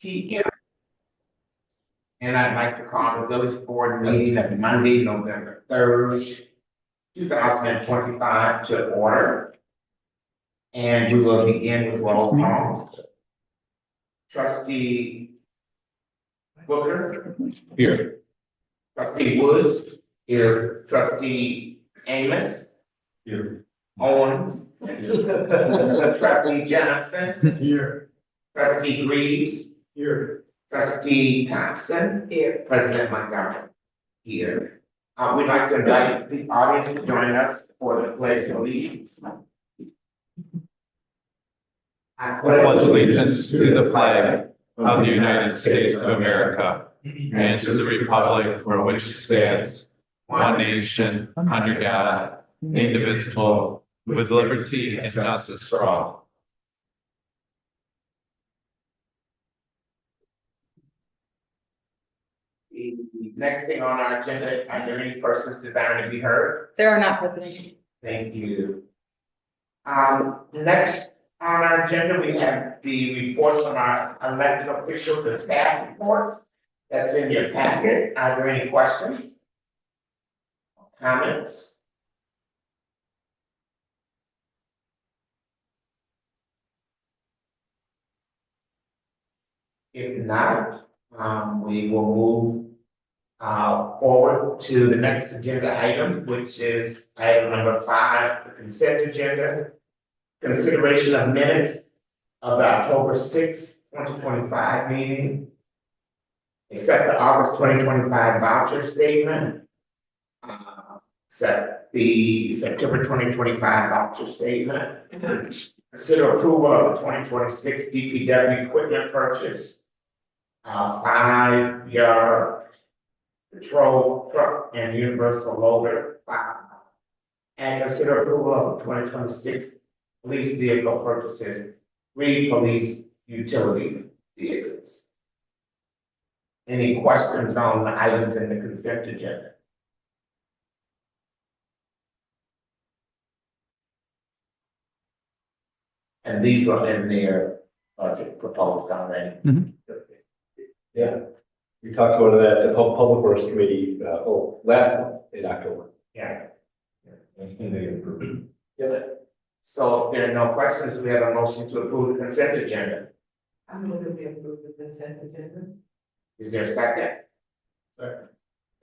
PM. And I'd like to call the village board meeting of Monday, November 3rd, 2025 to order. And we will begin with roll call. Trustee Booker. Here. Trustee Woods. Here. Trustee Amos. Here. Owens. Trustee Johnson. Here. Trustee Greaves. Here. Trustee Thompson. Here. President Montgomery. Here. We'd like to invite the audience to join us for the pledge of allegiance. I pledge allegiance to the flag of the United States of America and to the republic for which it stands, one nation, under God, indivisible, with liberty and justice for all. The next thing on our agenda, are there any persons desiring to be heard? There are not, President. Thank you. Next on our agenda, we have the reports from our elected officials and staff reports. That's in your packet. Are there any questions? Comments? If not, we will move forward to the next agenda item, which is item number 5, the consent agenda. Consideration of minutes of the October 6, 2025 meeting. Accept the August 2025 voucher statement. Accept the September 2025 voucher statement. Consider approval of the 2026 DPW equipment purchase. 5-yard patrol truck and universal loader. And consider approval of the 2026 police vehicle purchases, 3 police utility vehicles. Any questions on the items in the consent agenda? And these were in their budget proposed already. Yeah, we talked about that at the Public Works Committee, last month in October. Yeah. And they approved. Yeah. So if there are no questions, we have a motion to approve the consent agenda. I'm going to be approved the consent agenda. Is there a second? Second.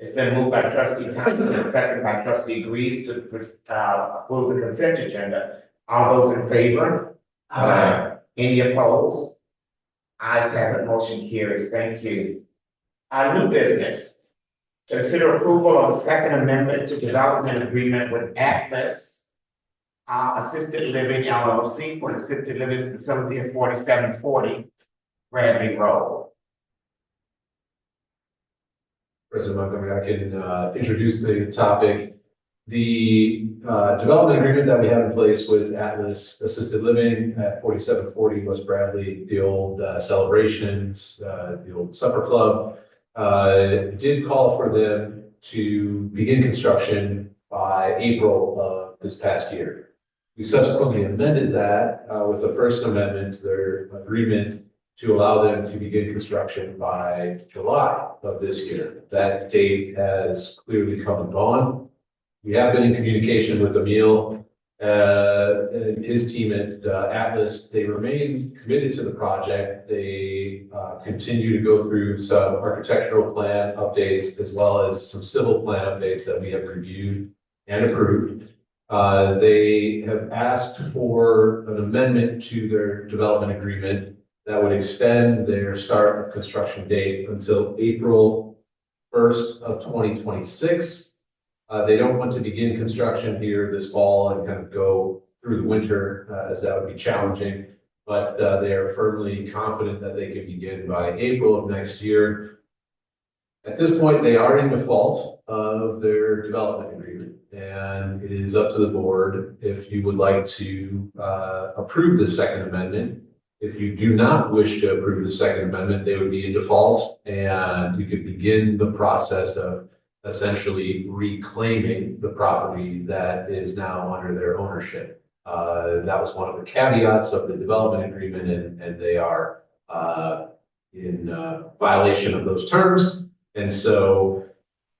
It's been moved by trustee Thompson and seconded by trustee Greaves to approve the consent agenda. All those in favor? Aye. Any opposed? Ayes have it, motion carries. Thank you. Our new business. Consider approval of the second amendment to development agreement with Atlas Assisted Living LLC for the assisted living facility at 4740 Bradley Road. President Montgomery, I can introduce the topic. The development agreement that we have in place with Atlas Assisted Living at 4740 West Bradley, the old celebrations, the old supper club, did call for them to begin construction by April of this past year. We subsequently amended that with the first amendment to their agreement to allow them to begin construction by July of this year. That date has clearly come and gone. We have been in communication with Emil and his team at Atlas. They remain committed to the project. They continue to go through some architectural plan updates as well as some civil plan updates that we have reviewed and approved. They have asked for an amendment to their development agreement that would extend their start of construction date until April 1st of 2026. They don't want to begin construction here this fall and kind of go through the winter as that would be challenging, but they are firmly confident that they can begin by April of next year. At this point, they are in default of their development agreement, and it is up to the board if you would like to approve the second amendment. If you do not wish to approve the second amendment, they would be in default, and you could begin the process of essentially reclaiming the property that is now under their ownership. That was one of the caveats of the development agreement, and they are in violation of those terms. And so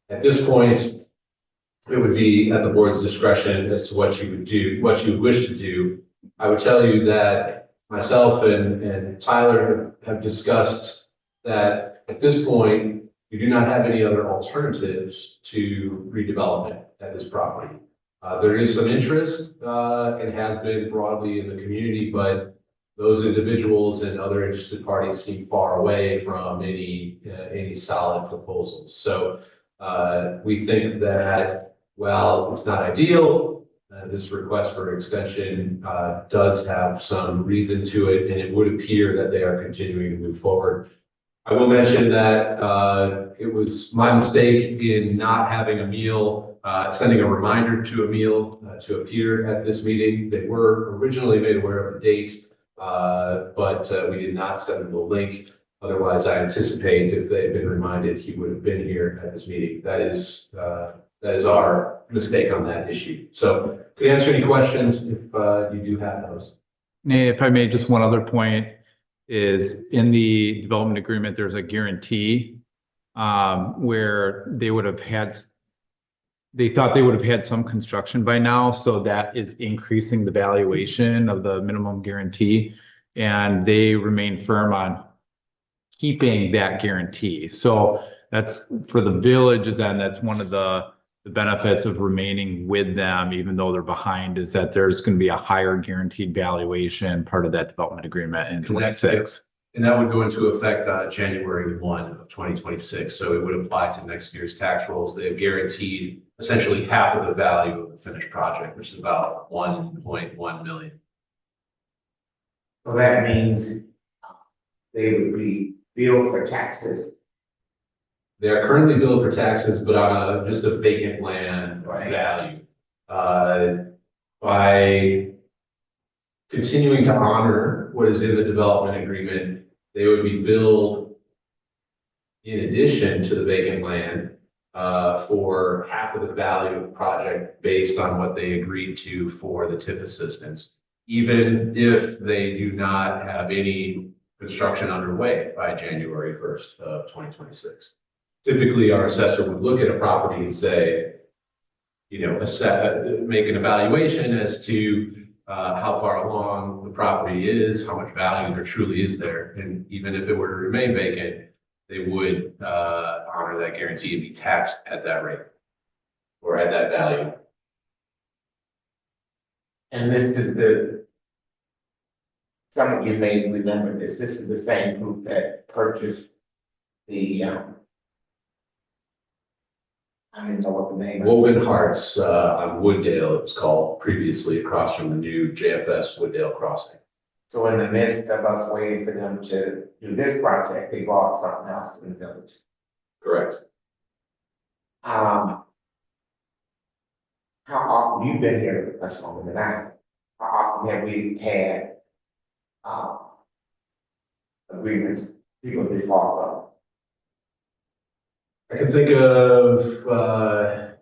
at this point, it would be at the board's discretion as to what you would do, what you would wish to do. I would tell you that myself and Tyler have discussed that at this point, we do not have any other alternatives to redevelopment at this property. There is some interest, and has been broadly in the community, but those individuals and other interested parties seem far away from any solid proposals. So we think that while it's not ideal, this request for extension does have some reason to it, and it would appear that they are continuing to move forward. I will mention that it was my mistake in not having Emil, sending a reminder to Emil to appear at this meeting. They were originally made aware of the date, but we did not send them the link. Otherwise, I anticipate if they had been reminded, he would have been here at this meeting. That is our mistake on that issue. So could answer any questions if you do have those. Nate, if I may, just one other point is in the development agreement, there's a guarantee where they thought they would have had some construction by now. So that is increasing the valuation of the minimum guarantee, and they remain firm on keeping that guarantee. So that's for the villages, and that's one of the benefits of remaining with them, even though they're behind, is that there's going to be a higher guaranteed valuation part of that development agreement in 26. And that would go into effect January 1 of 2026. So it would apply to next year's tax rolls. They have guaranteed essentially half of the value of the finished project, which is about 1.1 million. So that means they would be billed for taxes. They are currently billed for taxes, but on just a vacant land Right. value. By continuing to honor what is in the development agreement, they would be billed in addition to the vacant land for half of the value of the project based on what they agreed to for the TIF assistance, even if they do not have any construction underway by January 1st of 2026. Typically, our assessor would look at a property and say, make an evaluation as to how far along the property is, how much value there truly is there. And even if it were to remain vacant, they would honor that guarantee and be taxed at that rate or at that value. And this is some of you may remember this is the same group that purchased the, I don't know what the name of it. Woven Hearts on Wooddale, it was called previously, across from the new JFS Wooddale Crossing. So in the midst of us waiting for them to do this project, they bought something else in the village. Correct. How often, you've been here much longer than I have. How often have we had agreements people default on? I can think of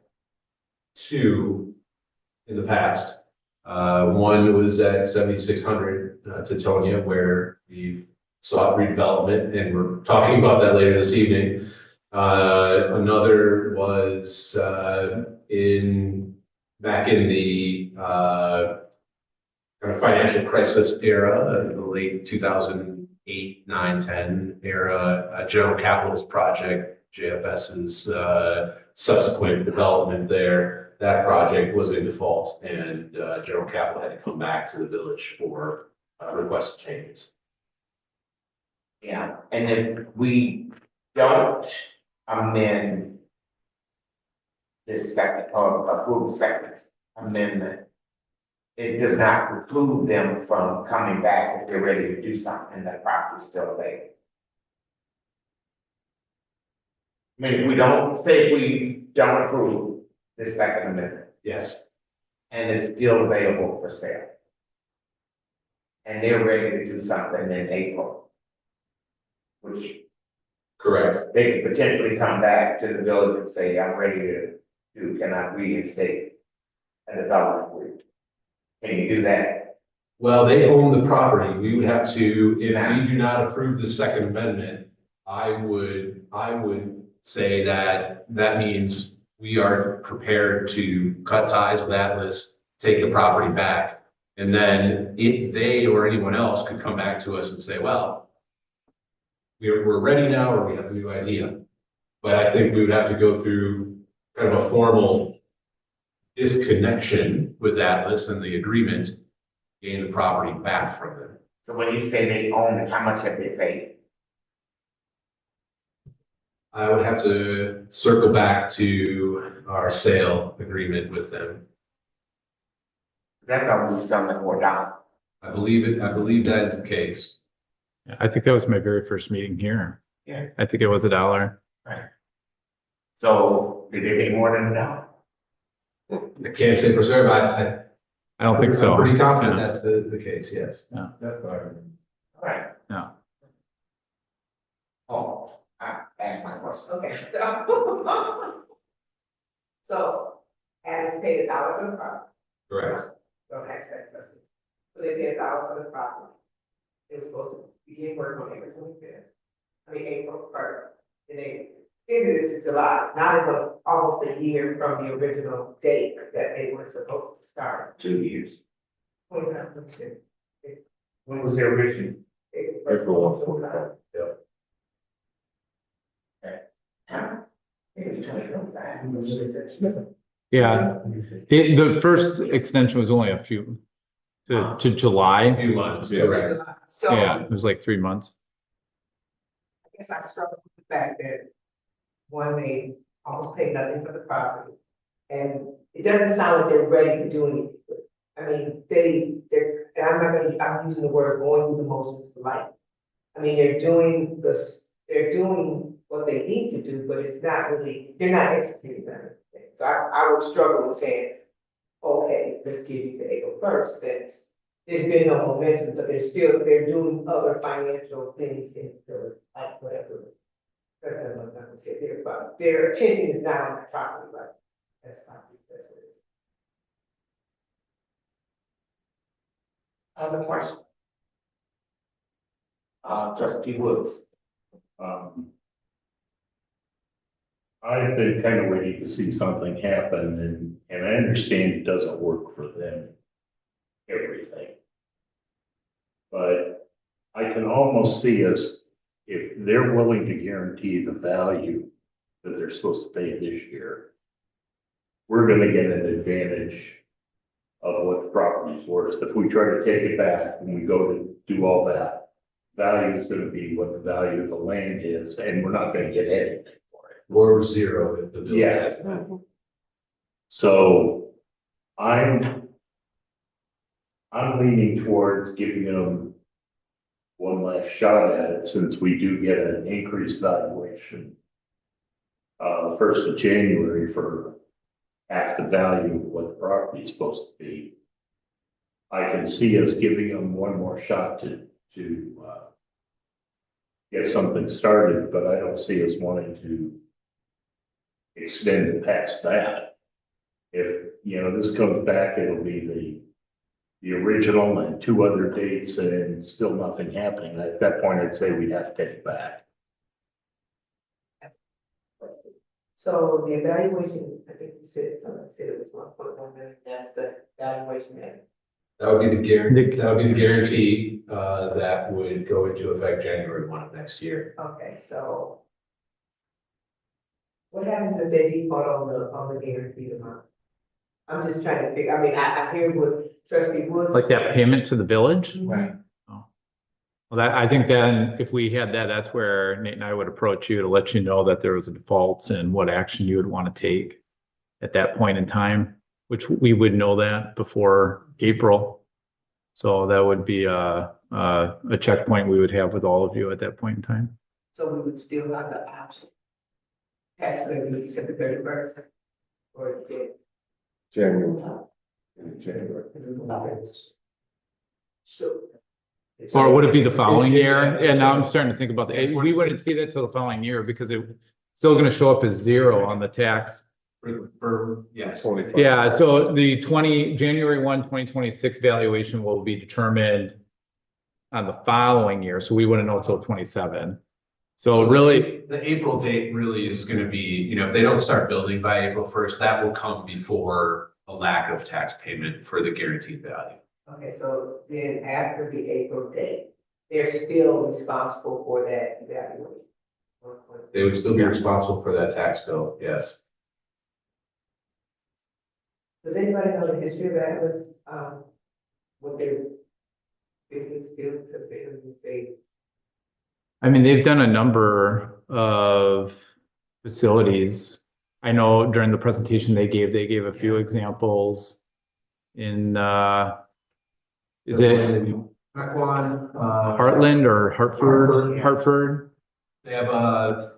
two in the past. One was at 7600 Teutonia, where we sought redevelopment, and we're talking about that later this evening. Another was back in the kind of financial crisis era, the late 2008, 9, 10 era, General Capital's project. JFS's subsequent development there, that project was in default, and General Capital had to come back to the village for requested changes. Yeah, and if we don't amend this second, or approve the second amendment, it does not preclude them from coming back if they're ready to do something and that property is still there. I mean, we don't approve this second amendment. Yes. And it's still available for sale. And they're ready to do something in April. Which Correct. they could potentially come back to the village and say, I'm ready can I reinstate a development agreement? Can you do that? Well, they own the property. We would have to, if we do not approve the second amendment, I would say that that means we are prepared to cut ties with Atlas, take the property back. And then they or anyone else could come back to us and say, well, we're ready now, or we have a new idea. But I think we would have to go through kind of a formal disconnection with Atlas and the agreement, gain the property back from them. So when you say they own it, how much have they paid? I would have to circle back to our sale agreement with them. That's gonna be something more down. I believe that is the case. Yeah, I think that was my very first meeting here. Yeah. I think it was $1. Right. So did they pay more than $1? I can't say for certain, I don't think so. I'm pretty confident Yeah. that's the case, yes. Yeah. That's fine. Right. Yeah. Oh, that's my question. Okay, so. So, Alice paid $1 for the property. Correct. Don't ask that question. So they paid $1 for the property. It was supposed to begin work on April 25th. April 1st. And they extended it to July, not even almost a year from the original date that they were supposed to start. 2 years. 29%. When was the original? April 1st. Maybe 2025. Yeah, the first extension was only a few, to July. A few months, correct. So. Yeah, it was like 3 months. I guess I struggle with the fact that, one, they almost paid nothing for the property. And it doesn't sound like they're ready to do anything. I mean, and I'm using the word going through the motions like. I mean, they're doing what they need to do, but it's not really, they're not executing anything. So I would struggle with saying, okay, let's give you the April 1st, since there's been no momentum, but they're doing other financial things in the, like, whatever. President Montgomery said, their attention is not on the property, right? That's property, that's what it is. Other question? Trustee Woods. I've been kind of waiting to see something happen, and I understand it doesn't work for them, everything. But I can almost see us, if they're willing to guarantee the value that they're supposed to pay this year, we're gonna get an advantage of what the property's worth. If we try to take it back and we go to do all that, value is gonna be what the value of the land is, and we're not gonna get anything. Or zero if the bill. Yeah. So I'm leaning towards giving them one last shot at it, since we do get an increased valuation. 1st of January for half the value of what the property is supposed to be. I can see us giving them one more shot to get something started, but I don't see us wanting to extend it past that. If, this comes back, it'll be the original and 2 other dates and still nothing happening. At that point, I'd say we'd have to take it back. So the evaluation, I think you said, someone said it was 1.1 million, that's the evaluation. That would be the guarantee, that would go into effect January 1 of next year. Okay, so. What happens if they default on the guaranteed amount? I'm just trying to figure, I mean, I hear what Trustee Woods. Like that payment to the village? Right. Well, I think then if we had that, that's where Nate and I would approach you to let you know that there was a default and what action you would want to take at that point in time, which we would know that before April. So that would be a checkpoint we would have with all of you at that point in time. So we would still have the option. Tax levy except the 31st. Or January. So. Or would it be the following year? And now I'm starting to think about we wouldn't see that till the following year because it's still going to show up as 0 on the tax Yes. 25. Yeah, so the January 1, 2026 valuation will be determined on the following year, so we wouldn't know until 27. So really, The April date really is gonna be, you know, if they don't start building by April first, that will come before a lack of tax payment for the guaranteed value. Okay, so then after the April date, they're still responsible for that evaluation. They would still be responsible for that tax bill, yes. Does anybody know the history of Atlas? What their business deals have been, they, I mean, they've done a number of facilities. I know during the presentation they gave a few examples in, is it Mequon, Heartland or Hartford? Yeah. Hartford? they have,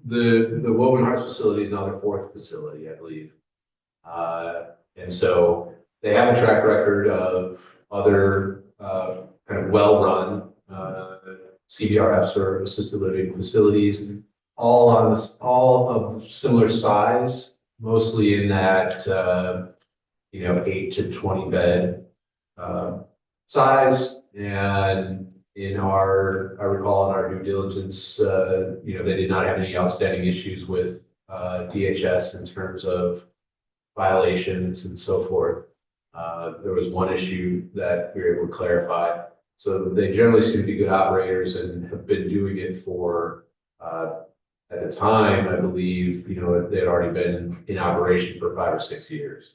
the Woven Hearts facility is now their fourth facility, I believe. And so they have a track record of other, kind of well-run, CBRFs or assisted living facilities, all of similar size, mostly in that, 8 to 20 bed, size. And I recall in our due diligence, they did not have any outstanding issues with, DHS in terms of violations and so forth. There was one issue that we were able to clarify. So they generally seem to be good operators and have been doing it for, at the time, I believe, they had already been in operation for 5 or 6 years.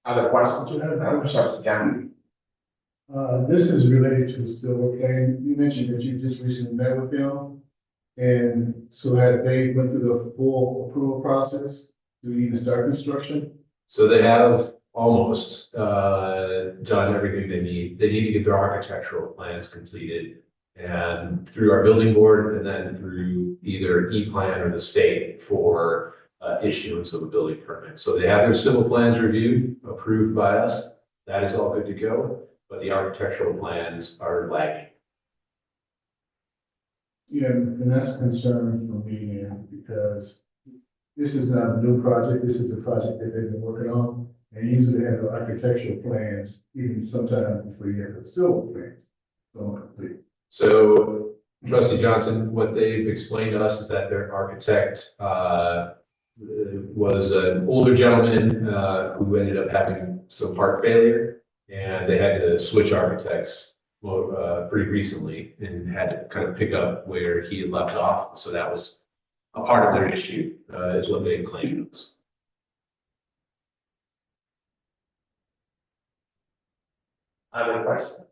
Other questions you have? Trustee Johnson? This is related to the silver plan. You mentioned that you just recently met with them. And so had they went through the full approval process to even start construction? So they have almost done everything they need. They need to get their architectural plans completed. And through our building board and then through either E-Plan or the state for issuance of a building permit. So they have their civil plans reviewed, approved by us. That is all good to go, but the architectural plans are lagging. Yeah, and that's a concern for me, because this is not a new project. This is a project that they've been working on. And usually they have the architectural plans, even sometimes before you have the civil plans. So complete. So Trustee Johnson, what they've explained to us is that their architect was an older gentleman who ended up having some part failure, and they had to switch architects pretty recently and had to kind of pick up where he had left off. So that was a part of their issue, is what they claimed. Other questions?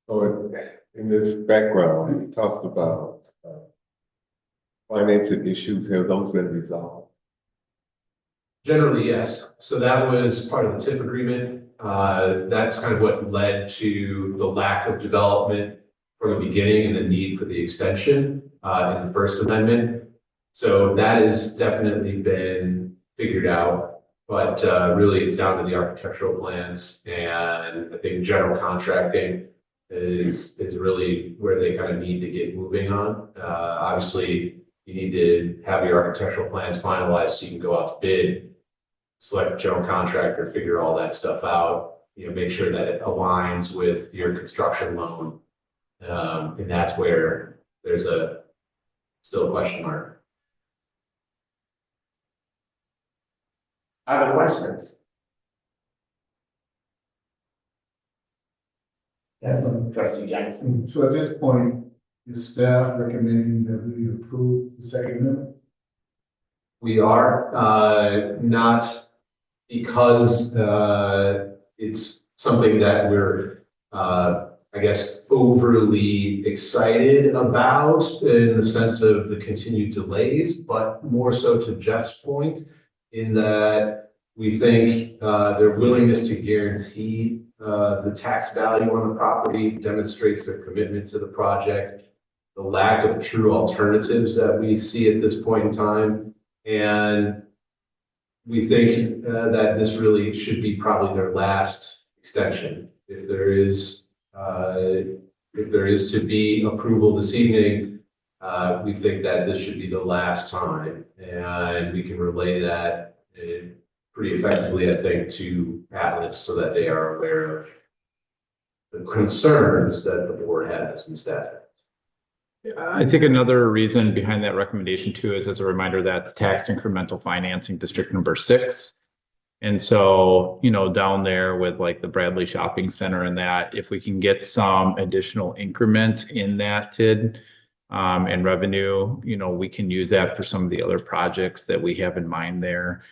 So in this background, you talked about financing issues. Have those been resolved? Generally, yes. So that was part of the TIF agreement. That's kind of what led to the lack of development from the beginning and the need for the extension in the First Amendment. So that has definitely been figured out, but really it's down to the architectural plans, and I think general contracting is really where they kind of need to get moving on. Obviously, you need to have your architectural plans finalized so you can go out to bid, select a general contractor, figure all that stuff out, make sure that it aligns with your construction loan. And that's where there's still a question mark. Other questions? Yes, Trustee Johnson. So at this point, is staff recommending that we approve the Second Amendment? We are not because it's something that we're, I guess, overly excited about in the sense of the continued delays, but more so to Jeff's point in that we think their willingness to guarantee the tax value on the property demonstrates their commitment to the project, the lack of true alternatives that we see at this point in time. And we think that this really should be probably their last extension. If there is if there is to be approval this evening, we think that this should be the last time, and we can relay that pretty effectively, I think, to Atlas so that they are aware of the concerns that the board has and staff has. I think another reason behind that recommendation too is as a reminder that's tax incremental financing district number 6. And so, you know, down there with like the Bradley Shopping Center and that, if we can get some additional increment in that TID and revenue, you know, we can use that for some of the other projects that we have in mind there.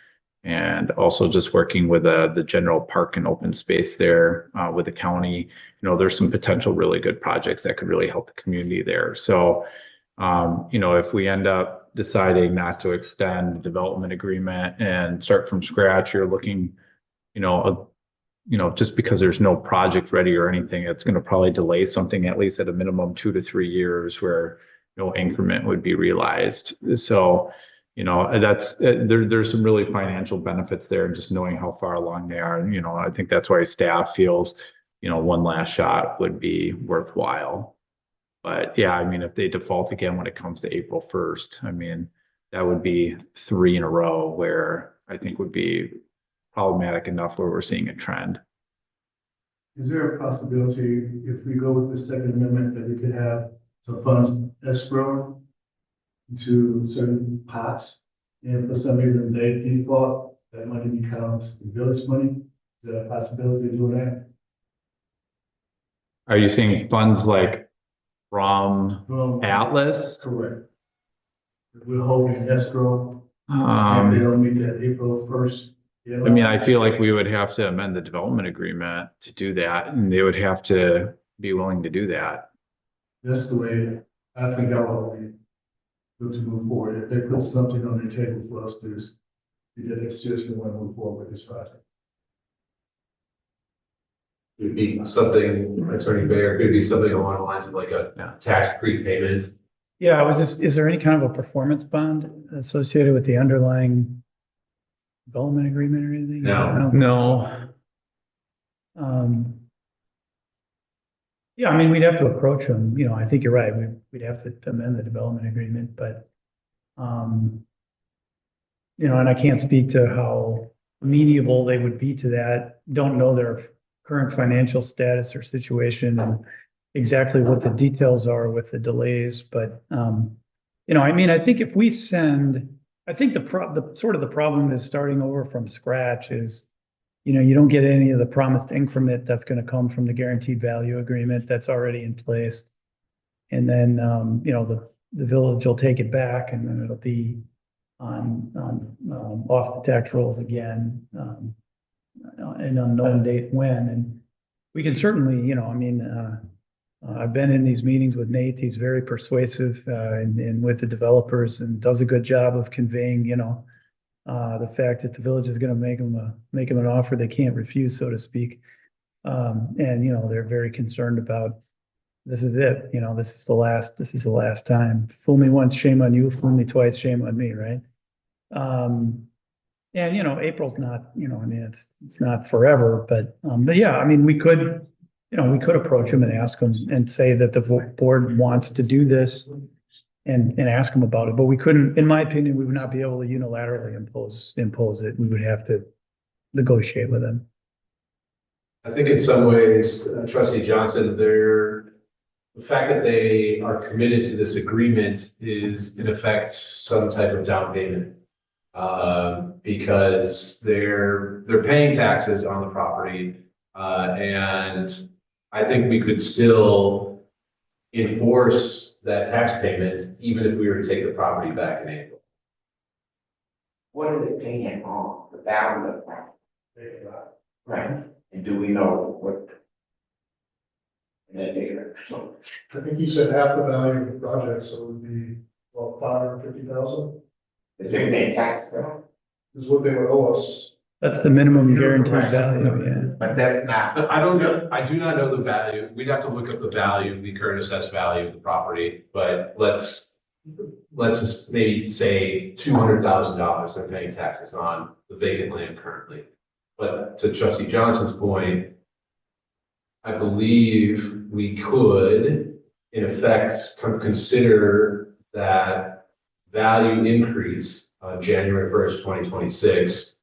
And also just working with the general park and open space there with the county, you know, there's some potential really good projects that could really help the community there. So, you know, if we end up deciding not to extend the development agreement and start from scratch, you're looking, you know, just because there's no project ready or anything, it's going to probably delay something at least at a minimum 2 to 3 years where no increment would be realized. So, you know, that's there's some really financial benefits there, and just knowing how far along they are. And, you know, I think that's why staff feels, you know, one last shot would be worthwhile. But yeah, I mean, if they default again when it comes to April 1st, I mean, that would be 3 in a row where I think would be problematic enough where we're seeing a trend. Is there a possibility, if we go with the Second Amendment, that we could have some funds escrowed to certain pots? And for some reason they default, that money becomes village money? Is there a possibility of doing that? Are you seeing funds like from Well, Atlas? correct. We're holding escrow, if they Um, don't meet that April 1st. I mean, I feel like we would have to amend the development agreement to do that, and they would have to be willing to do that. That's the way I think I would look to move forward. If they put something on their table for us to get they seriously want to move forward with this project. It would be something, Attorney Bayer, could be something along the lines of like a tax prepayment. Yeah, is there any kind of a performance bond associated with the underlying development agreement or anything? No. No, Yeah, I mean, we'd have to approach them, you know, I think you're right, we'd have to amend the development agreement, but, you know, and I can't speak to how amenable they would be to that, don't know their current financial status or situation and exactly what the details are with the delays, but, you know, I mean, I think if we send, I think the sort of the problem is starting over from scratch is, you know, you don't get any of the promised increment that's going to come from the guaranteed value agreement that's already in place. And then, you know, the village will take it back and then it'll be on off the tax rolls again, an unknown date when. And we can certainly, you know, I mean, I've been in these meetings with Nate. He's very persuasive and with the developers and does a good job of conveying, you know, the fact that the village is going to make them an offer they can't refuse, so to speak. And, you know, they're very concerned about, this is it, you know, this is the last time. Fool me once, shame on you. Fool me twice, shame on me, right? And, you know, April's not, you know, I mean, it's not forever, but yeah, I mean, we could approach them and ask them and say that the board wants to do this and ask them about it, but we couldn't, in my opinion, we would not be able to unilaterally impose it. We would have to negotiate with them. I think in some ways, Trustee Johnson, the fact that they are committed to this agreement is in effect some type of down payment. Because they're paying taxes on the property, and I think we could still enforce that tax payment even if we were to take the property back in April. What are they paying on the value of the property? Right, and do we know what? That data, so. I think he said half the value of the project, so it would be, well, 550,000 They're paying taxes though, is what they would owe us. That's the minimum guaranteed Right. value, yeah. but that's not. I don't know, I do not know the value. We'd have to look up the value, the current assessed value of the property, but let's just maybe say $200,000 they're paying taxes on the vacant land currently. But to Trustee Johnson's point, I believe we could, in effect, consider that value increase on January 1st, 2026,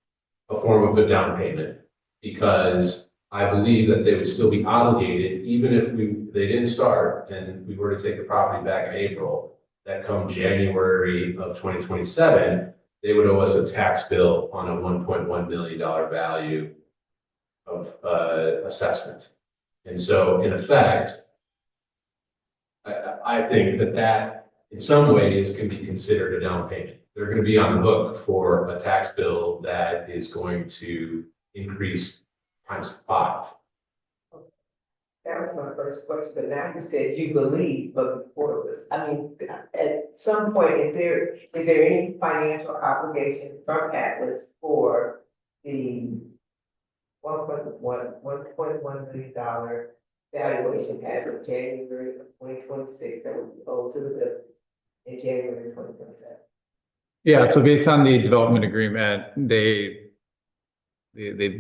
a form of a down payment. Because I believe that they would still be obligated, even if they didn't start and we were to take the property back in April, that come January of 2027, they would owe us a tax bill on a $1.1 million value of assessment. And so in effect, I think that in some ways can be considered a down payment. They're going to be on the hook for a tax bill that is going to increase times 5. That was my first question, but now you said you believe, but before it was, I mean, at some point, is there any financial obligation from Atlas for the $1.1 million valuation as of January of 2026 that would be owed to the village in January 2027? Yeah, so based on the development agreement, they've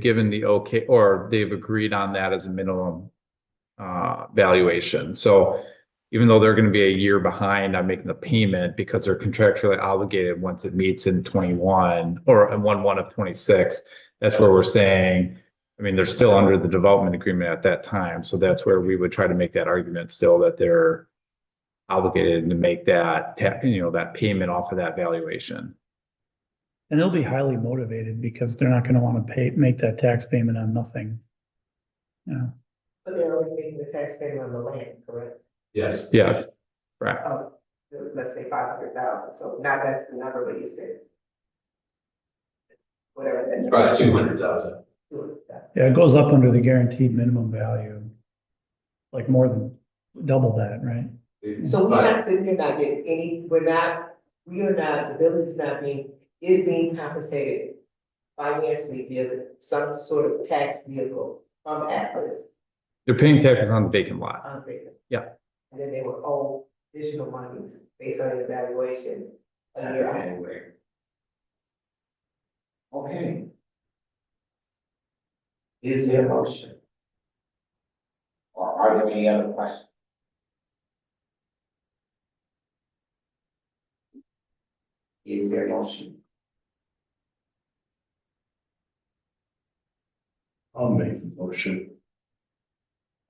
given the okay, or they've agreed on that as a minimum valuation. So even though they're going to be a year behind on making the payment because they're contractually obligated once it meets in 21 or in 1/1 of 26, that's where we're saying, I mean, they're still under the development agreement at that time. So that's where we would try to make that argument still that they're obligated to make that, that payment off of that valuation. And they'll be highly motivated because they're not going to want to make that tax payment on nothing. Yeah. But they're already making the tax payment on the land, correct? Yes. Yes, right. Let's say 500,000, so now that's the number that you said. Whatever that. Probably 200,000. Yeah, it goes up under the guaranteed minimum value, like more than double that, right? So we're not sitting here not getting any, the village is being compensated financially via some sort of tax vehicle from Atlas. They're paying taxes on the vacant lot. on paper. Yeah. And then they will owe additional monies based on the evaluation a year after. Okay. Is there a motion? Or are there any other questions? Is there a motion? I'll make the motion.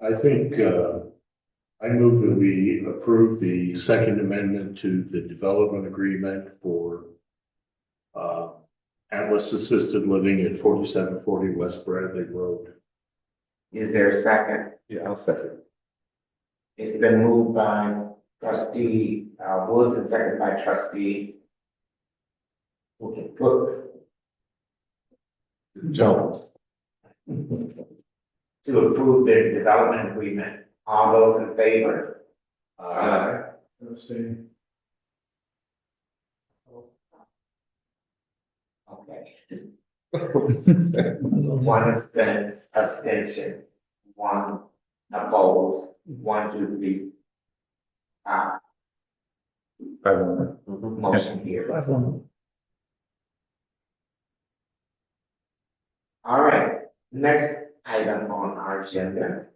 I think, I move that we approve the second amendment to the development agreement for Atlas Assisted Living at 4740 West Bradley Road. Is there a second? Yeah, I'll second. It's been moved by trustee Woods and seconded by trustee Jones. To approve the development agreement. All those in favor? Abstain. Okay. One abstention, one opposed, 1, 2, 3. Motion here. All right, next item on our agenda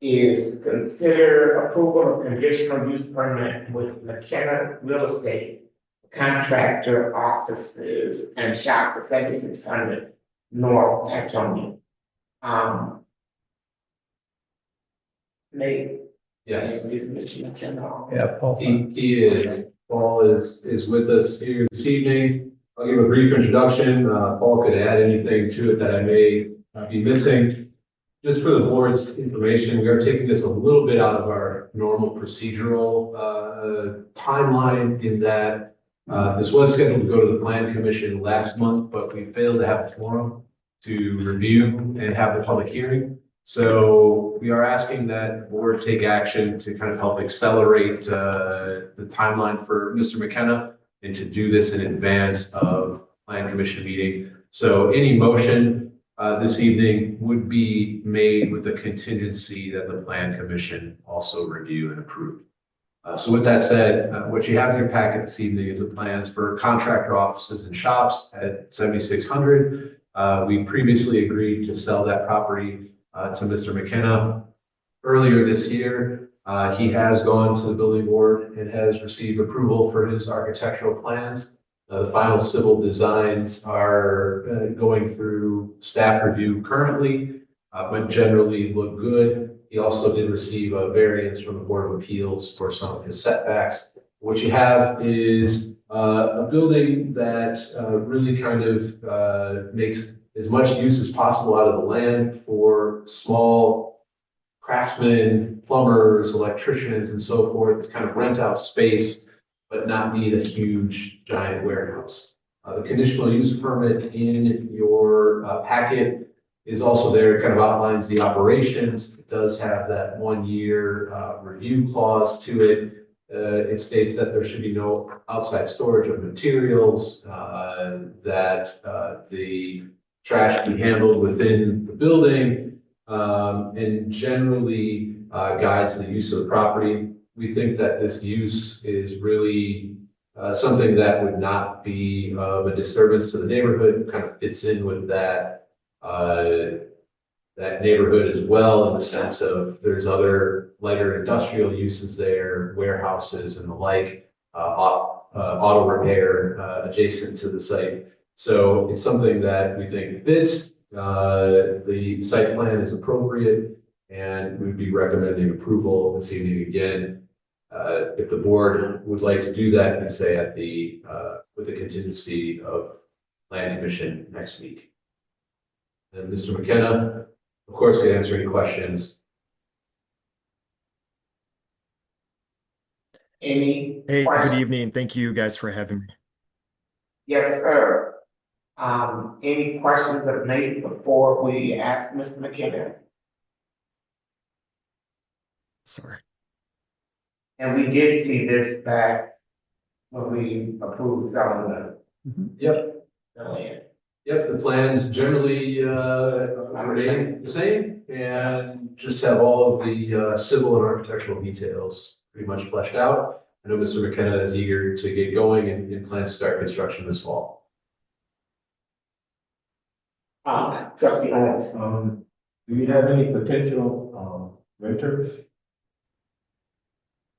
is consider approval of conditional use permit with McKenna Real Estate contractor offices and shops at 7600 North Tacoma. Yes. Is Mr. McKenna? Yeah, Paul. Paul is with us here this evening. I'll give a brief introduction. Paul could add anything to it that I may be missing. Just for the board's information, we are taking this a little bit out of our normal procedural timeline in that this was scheduled to go to the Plan Commission last month, but we failed to have a forum to review and have the public hearing. So we are asking that the board take action to kind of help accelerate the timeline for Mr. McKenna and to do this in advance of Plan Commission meeting. So any motion this evening would be made with the contingency that the Plan Commission also review and approve. So with that said, what you have in your packet this evening is the plans for contractor offices and shops at 7600. We previously agreed to sell that property to Mr. McKenna. Earlier this year, he has gone to the building board and has received approval for his architectural plans. The final civil designs are going through staff review currently, but generally look good. He also did receive a variance from the Board of Appeals for some of his setbacks. What you have is a building that really kind of makes as much use as possible out of the land for small craftsmen, plumbers, electricians, and so forth. It's kind of rent out space, but not need a huge giant warehouse. The conditional use permit in your packet is also there. It kind of outlines the operations. It does have that 1-year review clause to it. It states that there should be no outside storage of materials, that the trash be handled within the building, and generally guides the use of the property. We think that this use is really something that would not be of a disturbance to the neighborhood, kind of fits in with that neighborhood as well, in the sense of there's other lighter industrial uses there, warehouses and the like, auto repair adjacent to the site. So it's something that we think fits. The site plan is appropriate, and we'd be recommending approval this evening again. If the board would like to do that, we say at the with the contingency of land commission next week. And Mr. McKenna, of course, can answer any questions. Any Hey, good questions? evening. Thank you guys for having me. Yes, sir. Any questions of Nate before we ask Mr. McKenna? Sorry. And we did see this back when we approved selling Yep, the land. yep, the plans generally remain the same, and just have all of the civil and architectural details pretty much fleshed out. I know Mr. McKenna is eager to get going and plans to start construction this fall. Trustee Owens. Do you have any potential, renters?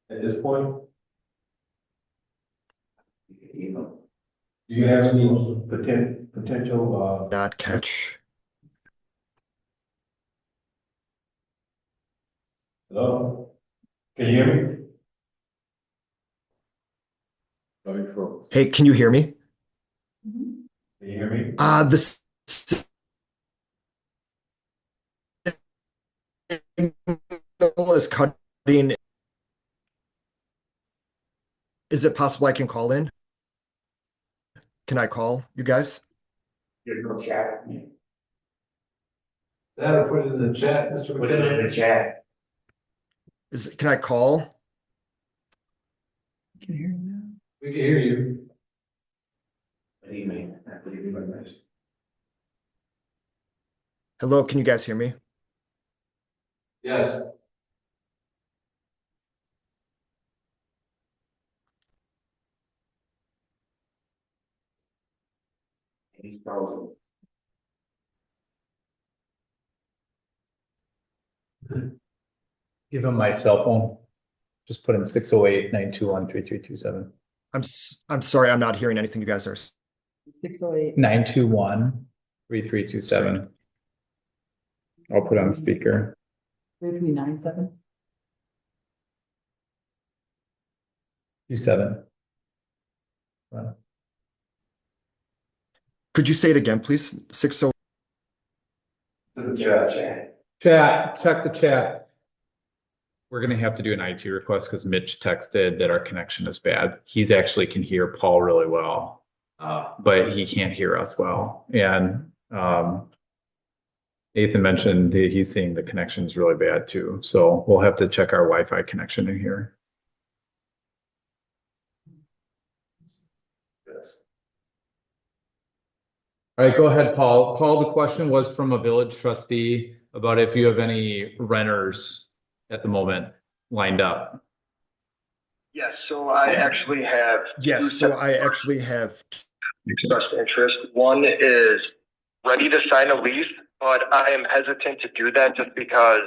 At this point? Do you have any potential, Not catch. hello? Can you hear me? Oh, you froze. Hey, can you hear me? Can you hear me? This signal is cutting. Is it possible I can call in? Can I call you guys? There's no chat. That or put it in the chat, Mr. Put it in McKenna. the chat. Can I call? Can you hear me now? We can hear you. Good evening. Good evening. Hello, can you guys hear me? Yes. He's frozen. Give him my cell phone. Just put in 608-921-3327. I'm sorry, I'm not hearing anything you guys are. 608. 921-3327. I'll put on speaker. 3397. 27. Could you say it again, please? 60. To the chat. Chat, check the chat. We're gonna have to do an IT request because Mitch texted that our connection is bad. He's actually can hear Paul really well, but he can't hear us well. And Nathan mentioned that he's seeing the connection's really bad too. So we'll have to check our Wi-Fi connection in here. Yes. All right, go ahead, Paul. Paul, the question was from a village trustee about if you have any renters at the moment lined up. Yes, so I actually have. Yes, so I actually have. Expressed interest. One is ready to sign a lease, but I am hesitant to do that just because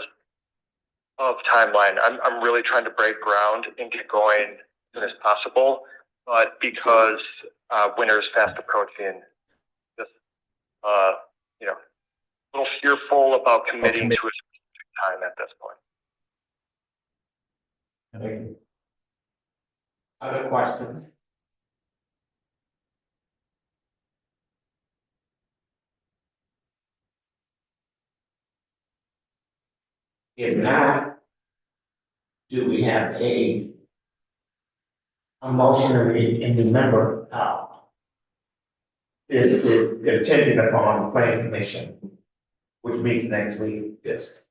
of timeline. I'm really trying to break ground and get going as soon as possible, but because winter is fast approaching, just you know, a little fearful about committing to a specific time at this point. Other questions? If not, do we have a motion and remember, this is contingent upon the planning commission, which meets next week, yes.